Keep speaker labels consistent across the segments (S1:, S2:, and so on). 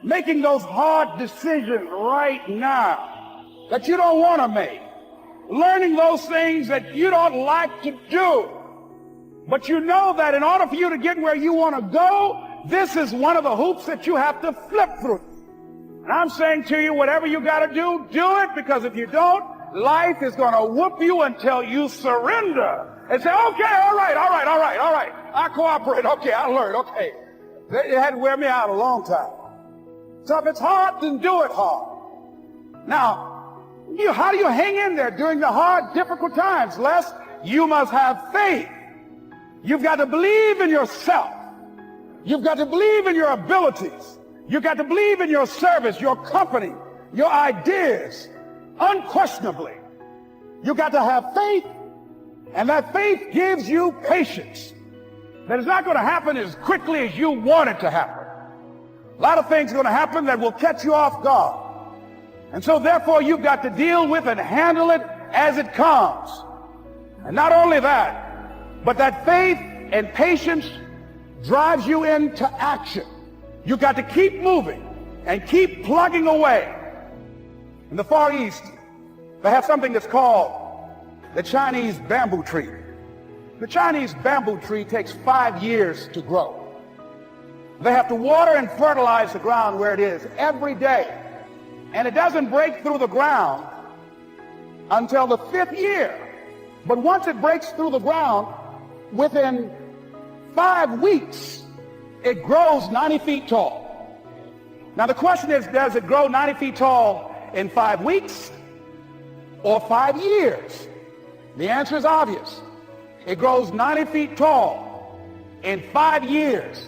S1: making those hard decisions right now that you don't want to make, learning those things that you don't like to do. But you know that in order for you to get where you want to go, this is one of the hoops that you have to flip through. And I'm saying to you, whatever you got to do it, because if you don't, life is going to whoop you until you surrender and say, okay, all right. I cooperate. Okay, I learned. Okay. It had to wear me out a long time. So if it's hard, then do it hard. Now, how do you hang in there during the hard, difficult times? Les, you must have faith. You've got to believe in yourself. You've got to believe in your abilities. You've got to believe in your service, your company, your ideas. Unquestionably, you've got to have faith, and that faith gives you patience. That it's not going to happen as quickly as you want it to happen. A lot of things are going to happen that will catch you off guard. And so therefore you've got to deal with and handle it as it comes. And not only that, but that faith and patience drives you into action. You've got to keep moving and keep plugging away. In the Far East, they have something that's called the Chinese bamboo tree. The Chinese bamboo tree takes 5 years to grow. They have to water and fertilize the ground where it is every day. And it doesn't break through the ground until the 5th year. But once it breaks through the ground, within 5 weeks, it grows 90 feet tall. Now the question is, does it grow 90 feet tall in 5 weeks or 5 years? The answer is obvious. It grows 90 feet tall in 5 years.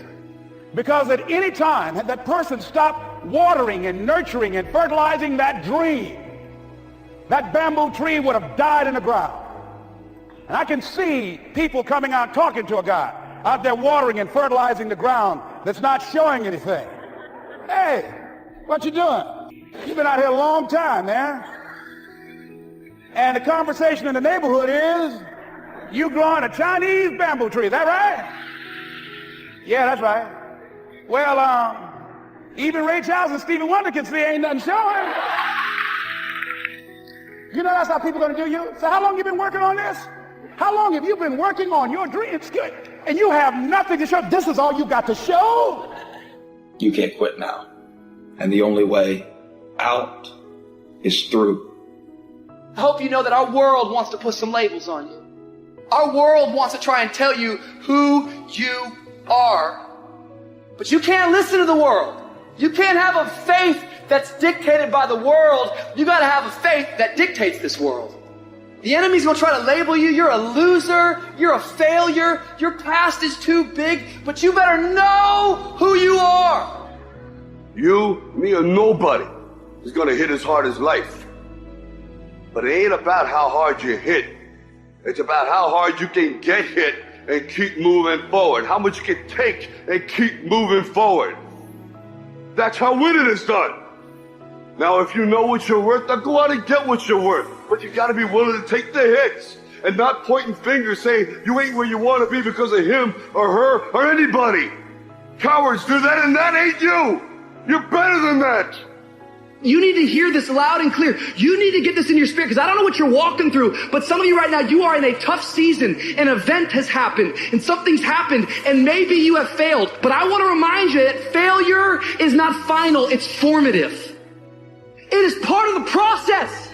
S1: Because at any time, had that person stopped watering and nurturing and fertilizing that dream, that bamboo tree would have died in the ground. And I can see people coming out talking to a guy out there watering and fertilizing the ground that's not showing anything. Hey, what you doing? You've been out here a long time, man. And the conversation in the neighborhood is, you growing a Chinese bamboo tree, is that right? Yeah, that's right. Well, even Ray Charles and Stevie Wonder can see ain't nothing showing. You know that's how people are going to do you? So how long you been working on this? How long have you been working on your dreams? Good. And you have nothing to show. This is all you got to show.
S2: You can't quit now. And the only way out is through.
S3: I hope you know that our world wants to put some labels on you. Our world wants to try and tell you who you are. But you can't listen to the world. You can't have a faith that's dictated by the world. You got to have a faith that dictates this world. The enemy's going to try to label you. You're a loser. You're a failure. Your past is too big. But you better know who you are.
S4: You, me, or nobody is going to hit as hard as life. But it ain't about how hard you hit. It's about how hard you can get hit and keep moving forward. How much you can take and keep moving forward. That's how winning is done. Now, if you know what you're worth, now go out and get what you're worth. But you got to be willing to take the hits and not pointing fingers saying you ain't where you want to be because of him or her or anybody. Cowards do that, and that ain't you. You're better than that.
S3: You need to hear this loud and clear. You need to get this in your spirit, because I don't know what you're walking through, but some of you right now, you are in a tough season. An event has happened, and something's happened, and maybe you have failed. But I want to remind you that failure is not final, it's formative. It is part of the process.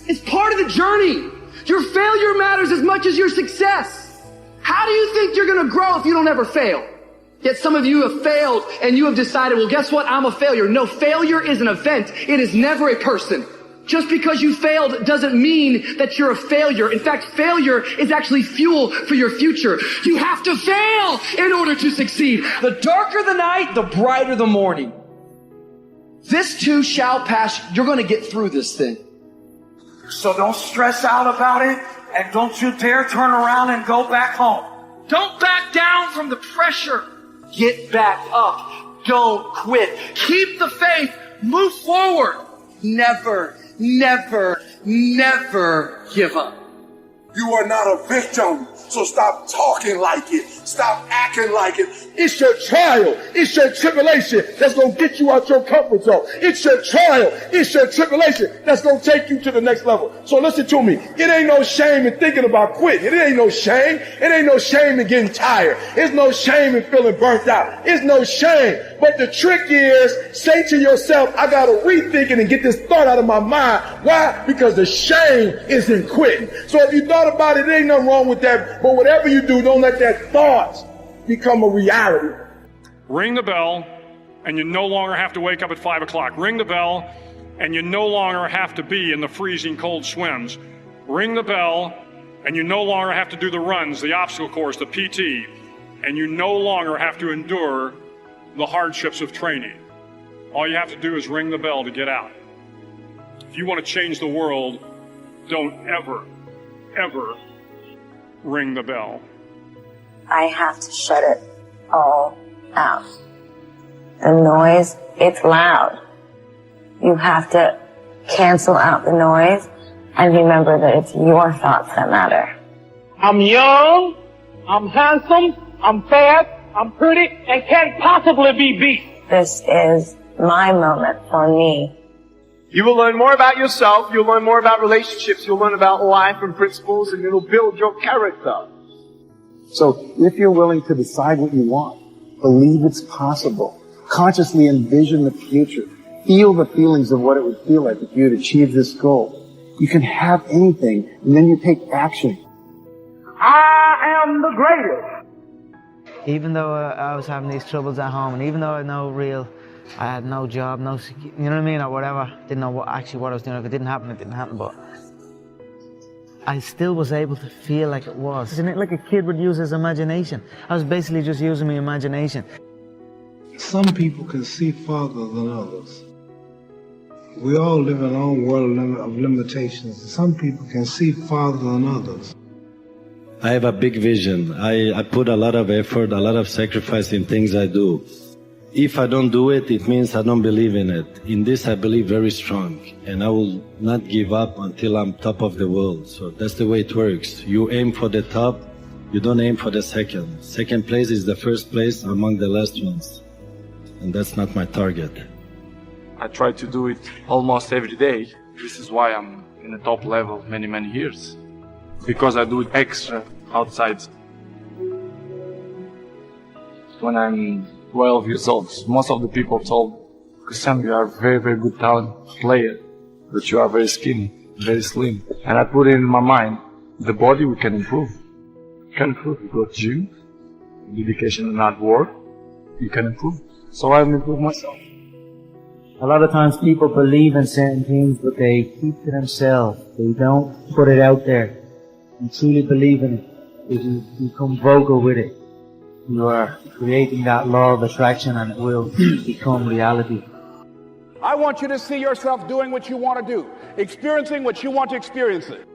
S3: It's part of the journey. Your failure matters as much as your success. How do you think you're going to grow if you don't ever fail? Yet some of you have failed and you have decided, well, guess what? I'm a failure. No, failure is an event. It is never a person. Just because you failed doesn't mean that you're a failure. In fact, failure is actually fuel for your future. You have to fail in order to succeed. The darker the night, the brighter the morning. This too shall pass. You're going to get through this thing.
S5: So don't stress out about it, and don't you dare turn around and go back home.
S3: Don't back down from the pressure. Get back up. Don't quit. Keep the faith. Move forward. Never, never, never give up.
S6: You are not a victim. So stop talking like it. Stop acting like it. It's your trial. It's your tribulation that's going to get you out your comfort zone. It's your trial. It's your tribulation that's going to take you to the next level. So listen to me. It ain't no shame in thinking about quitting. It ain't no shame. It ain't no shame in getting tired. It's no shame in feeling burnt out. It's no shame. But the trick is, say to yourself, I got to rethink it and get this thought out of my mind. Why? Because the shame is in quitting. So if you thought about it, there ain't nothing wrong with that. But whatever you do, don't let that thought become a reality.
S7: Ring the bell, and you no longer have to wake up at 5 o'clock. Ring the bell, and you no longer have to be in the freezing cold swims. Ring the bell, and you no longer have to do the runs, the obstacle course, the PT, and you no longer have to endure the hardships of training. All you have to do is ring the bell to get out. If you want to change the world, don't ever, ever ring the bell.
S8: I have to shut it all out. The noise, it's loud. You have to cancel out the noise and remember that it's your thoughts that matter.
S9: I'm young, I'm handsome, I'm fat, I'm pretty, and can't possibly be beat.
S8: This is my moment for me.
S10: You will learn more about yourself, you'll learn more about relationships, you'll learn about life and principles, and it'll build your character.
S11: So if you're willing to decide what you want, believe it's possible, consciously envision the future, feel the feelings of what it would feel like if you had achieved this goal, you can have anything, and then you take action.
S9: I am the greatest.
S12: Even though I was having these troubles at home, and even though I had no job, you know what I mean, or whatever, didn't know what I was doing. If it didn't happen, but I still was able to feel like it was. Isn't it like a kid would use his imagination? I was basically just using my imagination.
S13: Some people can see farther than others. We all live in our own world of limitations. Some people can see farther than others.
S14: I have a big vision. I put a lot of effort, a lot of sacrifice in things I do. If I don't do it, it means I don't believe in it. In this I believe very strong, and I will not give up until I'm top of the world. So that's the way it works. You aim for the top, you don't aim for the second. Second place is the first place among the last ones. And that's not my target.
S15: I try to do it almost every day. This is why I'm in the top level many years. Because I do it extra outside. When I'm 12 years old, most of the people told, Cristiano, you are a very good talent player, but you are very skinny, very slim. And I put it in my mind, the body we can improve. You can improve. You go to gym, dedication and hard work, you can improve. So I'll improve myself.
S12: A lot of times people believe in certain things, but they keep to themselves. They don't put it out there. You truly believe in it. You become vocal with it. You are creating that law of attraction, and it will become reality.
S1: I want you to see yourself doing what you want to do, experiencing what you want to experience it.